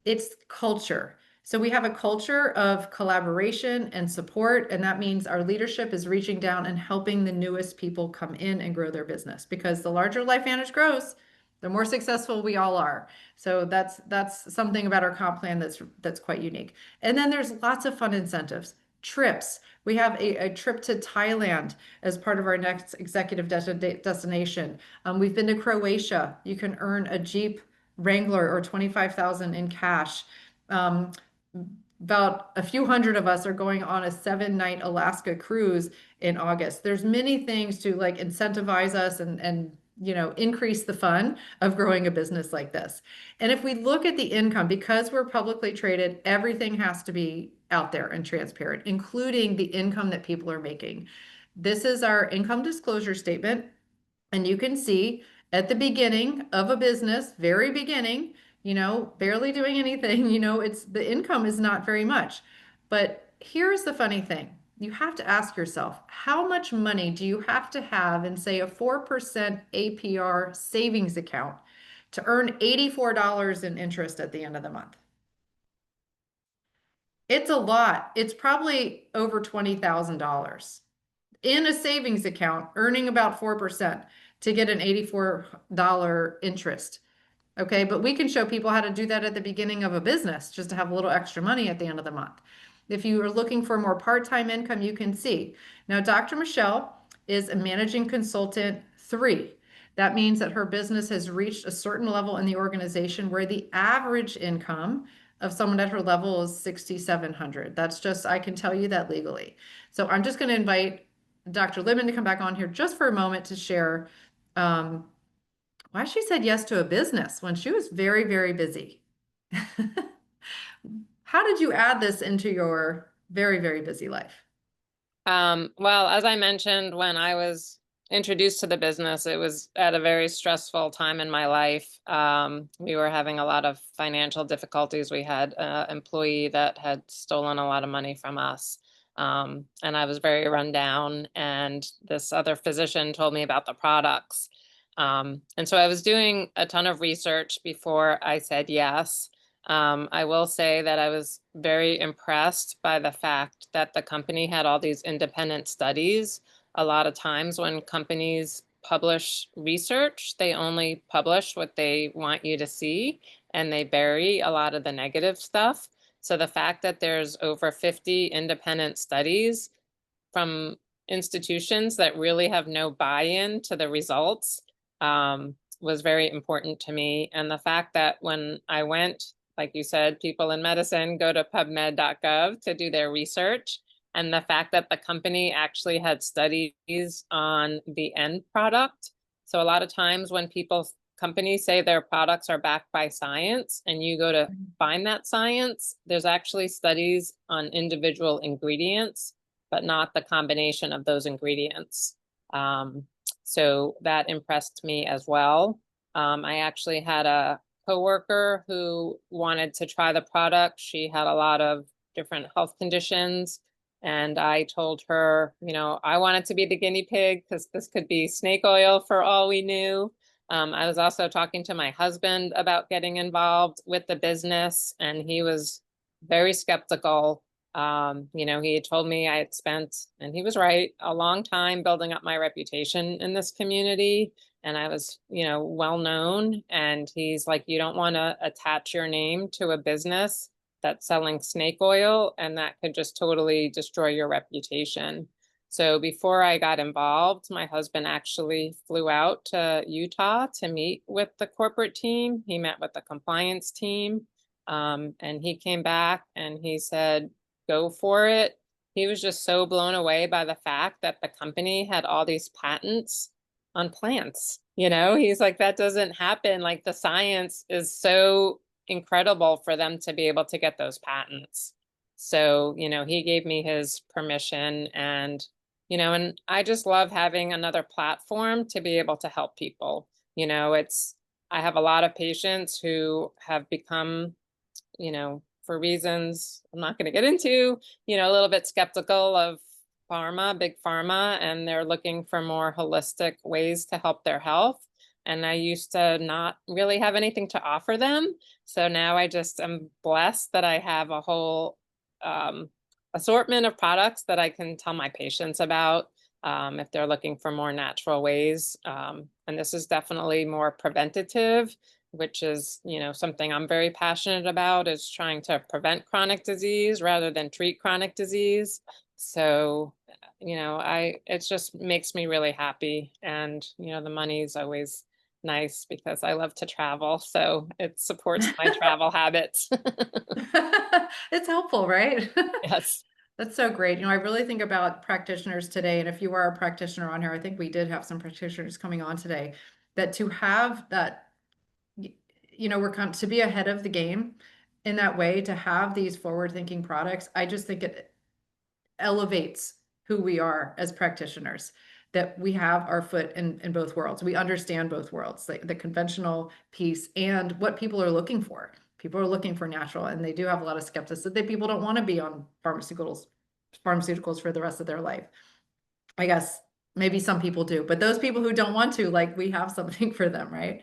It's culture. So we have a culture of collaboration and support, and that means our leadership is reaching down and helping the newest people come in and grow their business, because the larger LifeVantage grows, the more successful we all are. So that's something about our comp plan that's quite unique. And then there's lots of fun incentives. Trips. We have a trip to Thailand as part of our next executive destination. We've been to Croatia. You can earn a Jeep Wrangler or 25,000 in cash. About a few hundred of us are going on a 7-night Alaska cruise in August. There's many things to like incentivize us and increase the fun of growing a business like this. And if we look at the income, because we're publicly traded, everything has to be out there and transparent, including the income that people are making. This is our income disclosure statement. And you can see at the beginning of a business, very beginning, barely doing anything, it's the income is not very much. But here's the funny thing. You have to ask yourself, how much money do you have to have in, say, a 4% APR savings account to earn $84 in interest at the end of the month? It's a lot. It's probably over $20,000 in a savings account, earning about 4% to get an $84 interest. Okay, but we can show people how to do that at the beginning of a business, just to have a little extra money at the end of the month. If you are looking for more part-time income, you can see. Now, Dr. Michele is a managing consultant 3. That means that her business has reached a certain level in the organization where the average income of someone at her level is $6,700. That's just, I can tell you that legally. So I'm just going to invite Dr. Libman to come back on here just for a moment to share why she said yes to a business when she was very, very busy. How did you add this into your very, very busy life? Well, as I mentioned, when I was introduced to the business, it was at a very stressful time in my life. We were having a lot of financial difficulties. We had an employee that had stolen a lot of money from us. And I was very run down, and this other physician told me about the products. And so I was doing a ton of research before I said yes. I will say that I was very impressed by the fact that the company had all these independent studies. A lot of times when companies publish research, they only publish what they want you to see, and they bury a lot of the negative stuff. So the fact that there's over 50 independent studies from institutions that really have no buy-in to the results was very important to me. And the fact that when I went, like you said, people in medicine go to pubmed.gov to do their research. And the fact that the company actually had studies on the end product. So a lot of times when companies say their products are backed by science and you go to find that science, there's actually studies on individual ingredients, but not the combination of those ingredients. So that impressed me as well. I actually had a coworker who wanted to try the product. She had a lot of different health conditions. And I told her, I wanted to be the guinea pig because this could be snake oil for all we knew. I was also talking to my husband about getting involved with the business, and he was very skeptical. He had told me I had spent, and he was right, a long time building up my reputation in this community. And I was, well known. And he's like, you don't want to attach your name to a business that's selling snake oil, and that could just totally destroy your reputation. So before I got involved, my husband actually flew out to Utah to meet with the corporate team. He met with the compliance team, and he came back and he said, go for it. He was just so blown away by the fact that the company had all these patents on plants. He's like, that doesn't happen. Like, the science is so incredible for them to be able to get those patents. So, he gave me his permission, and I just love having another platform to be able to help people. I have a lot of patients who have become, for reasons I'm not going to get into, a little bit skeptical of pharma, big pharma, and they're looking for more holistic ways to help their health. And I used to not really have anything to offer them. So now I just am blessed that I have a whole assortment of products that I can tell my patients about if they're looking for more natural ways. And this is definitely more preventative, which is, something I'm very passionate about, is trying to prevent chronic disease rather than treat chronic disease. So, it just makes me really happy. And, the money's always nice because I love to travel. So it supports my travel habits. It's helpful, right? Yes. That's so great. I really think about practitioners today. And if you are a practitioner on here, I think we did have some practitioners coming on today, that to have that, we're to be ahead of the game in that way, to have these forward-thinking products. I just think it elevates who we are as practitioners, that we have our foot in both worlds. We understand both worlds, like the conventional piece and what people are looking for. People are looking for natural, and they do have a lot of skepticism that people don't want to be on pharmaceuticals for the rest of their life. I guess maybe some people do, but those people who don't want to, like, we have something for them, right?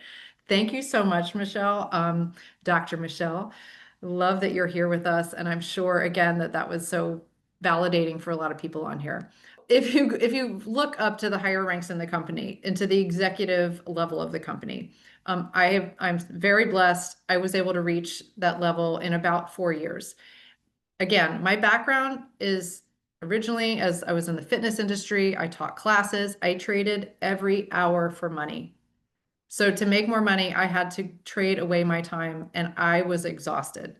Thank you so much, Michele. Dr. Michele, love that you're here with us. And I'm sure, again, that was so validating for a lot of people on here. If you look up to the higher ranks in the company, into the executive level of the company, I'm very blessed. I was able to reach that level in about 4 years. Again, my background is originally, as I was in the fitness industry, I taught classes. I traded every hour for money. So to make more money, I had to trade away my time, and I was exhausted.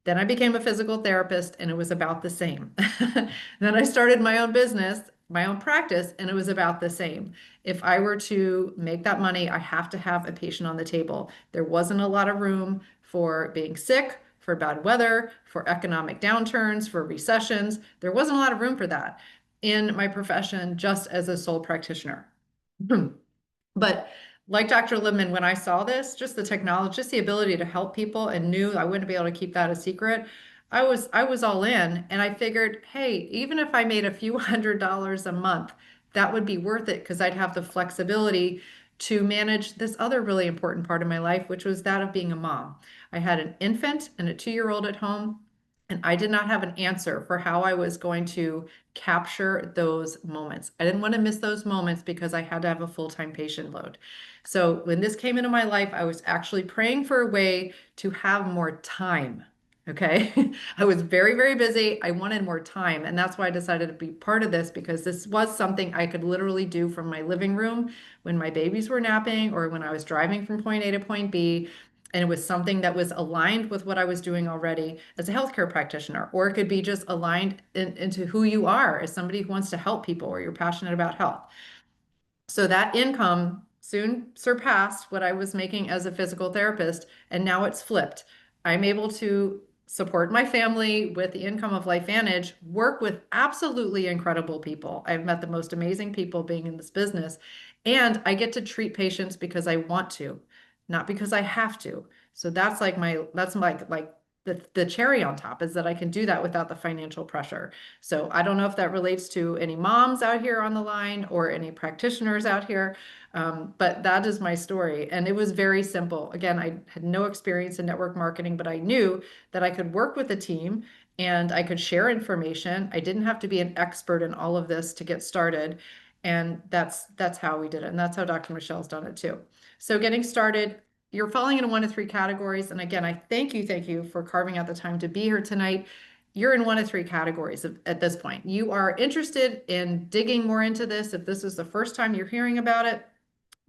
Then I became a physical therapist, and it was about the same. Then I started my own business, my own practice, and it was about the same. If I were to make that money, I have to have a patient on the table. There wasn't a lot of room for being sick, for bad weather, for economic downturns, for recessions. There wasn't a lot of room for that in my profession, just as a sole practitioner. But like Dr. Libman, when I saw this, just the technology, just the ability to help people, and knew I wouldn't be able to keep that a secret, I was all in. And I figured, hey, even if I made a few $100s a month, that would be worth it, because I'd have the flexibility to manage this other really important part of my life, which was that of being a mom. I had an infant and a 2-year-old at home, and I did not have an answer for how I was going to capture those moments. I didn't want to miss those moments because I had to have a full-time patient load. So when this came into my life, I was actually praying for a way to have more time. Okay. I was very, very busy. I wanted more time. And that's why I decided to be part of this, because this was something I could literally do from my living room when my babies were napping, or when I was driving from point A to point B. And it was something that was aligned with what I was doing already as a healthcare practitioner, or it could be just aligned into who you are as somebody who wants to help people, or you're passionate about health. So that income soon surpassed what I was making as a physical therapist, and now it's flipped. I'm able to support my family with the income of LifeVantage, work with absolutely incredible people. I've met the most amazing people being in this business, and I get to treat patients because I want to, not because I have to. So that's like the cherry on top is that I can do that without the financial pressure. So I don't know if that relates to any moms out here on the line or any practitioners out here, but that is my story. And it was very simple. Again, I had no experience in network marketing, but I knew that I could work with a team and I could share information. I didn't have to be an expert in all of this to get started. And that's how we did it. And that's how Dr. Michelle's done it too. So getting started, you're falling into one of three categories. And again, I thank you for carving out the time to be here tonight. You're in one of three categories at this point. You are interested in digging more into this. If this is the first time you're hearing about it,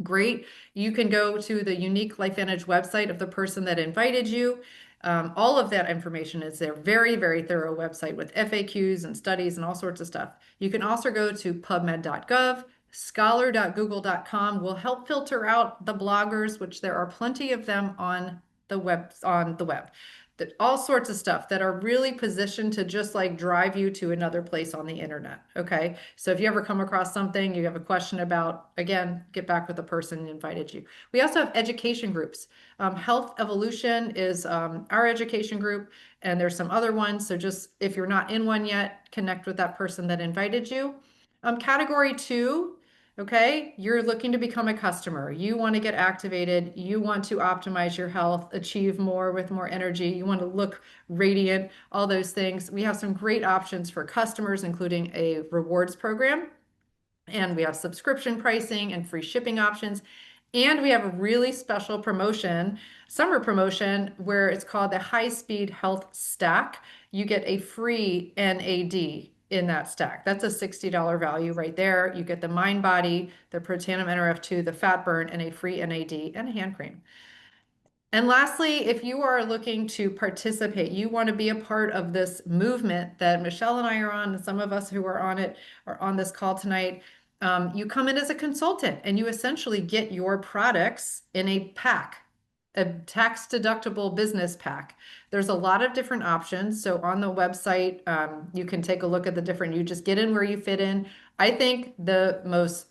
great. You can go to the Unique LifeVantage website of the person that invited you. All of that information is there. Very, very thorough website with FAQs and studies and all sorts of stuff. You can also go to pubmed.gov. Scholar.google.com will help filter out the bloggers, which there are plenty of them on the web. All sorts of stuff that are really positioned to just like drive you to another place on the internet. Okay. So if you ever come across something you have a question about, again, get back with the person who invited you. We also have education groups. Health Evolution is our education group, and there's some other ones. So just if you're not in one yet, connect with that person that invited you. Category 2. Okay, you're looking to become a customer. You want to get activated. You want to optimize your health, achieve more with more energy. You want to look radiant, all those things. We have some great options for customers, including a rewards program. And we have subscription pricing and free shipping options. And we have a really special promotion, summer promotion, where it's called the High Speed Health Stack. You get a free NAD in that stack. That's a $60 value right there. You get the Mind Body, the Protandim NRF2, the Fat Burn, and a free NAD and a hand cream. And lastly, if you are looking to participate, you want to be a part of this movement that Michele and I are on, and some of us who are on it are on this call tonight. You come in as a consultant and you essentially get your products in a pack, a tax-deductible business pack. There's a lot of different options. So on the website, you can take a look at the different, you just get in where you fit in. I think the most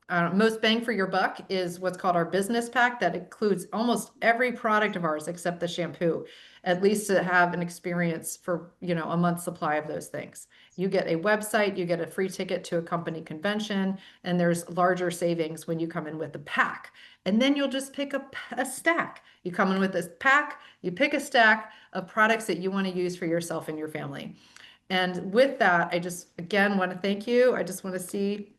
bang for your buck is what's called our business pack that includes almost every product of ours except the shampoo, at least to have an experience for, a month's supply of those things. You get a website, you get a free ticket to a company convention, and there's larger savings when you come in with the pack. And then you'll just pick a stack. You come in with this pack, you pick a stack of products that you want to use for yourself and your family. And with that, I just, again, want to thank you. I just want to see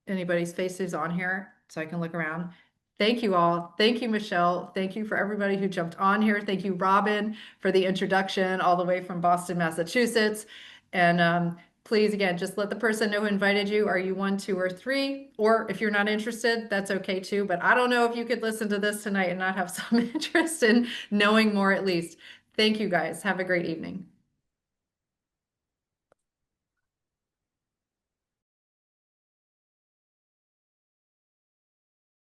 anybody's faces on here so I can look around. Thank you all. Thank you, Michele. Thank you for everybody who jumped on here. Thank you, Robin, for the introduction all the way from Boston, Massachusetts. And please, again, just let the person know who invited you. Are you 1, 2, or 3? Or if you're not interested, that's okay too. But I don't know if you could listen to this tonight and not have some interest in knowing more at least. Thank you guys. Have a great evening.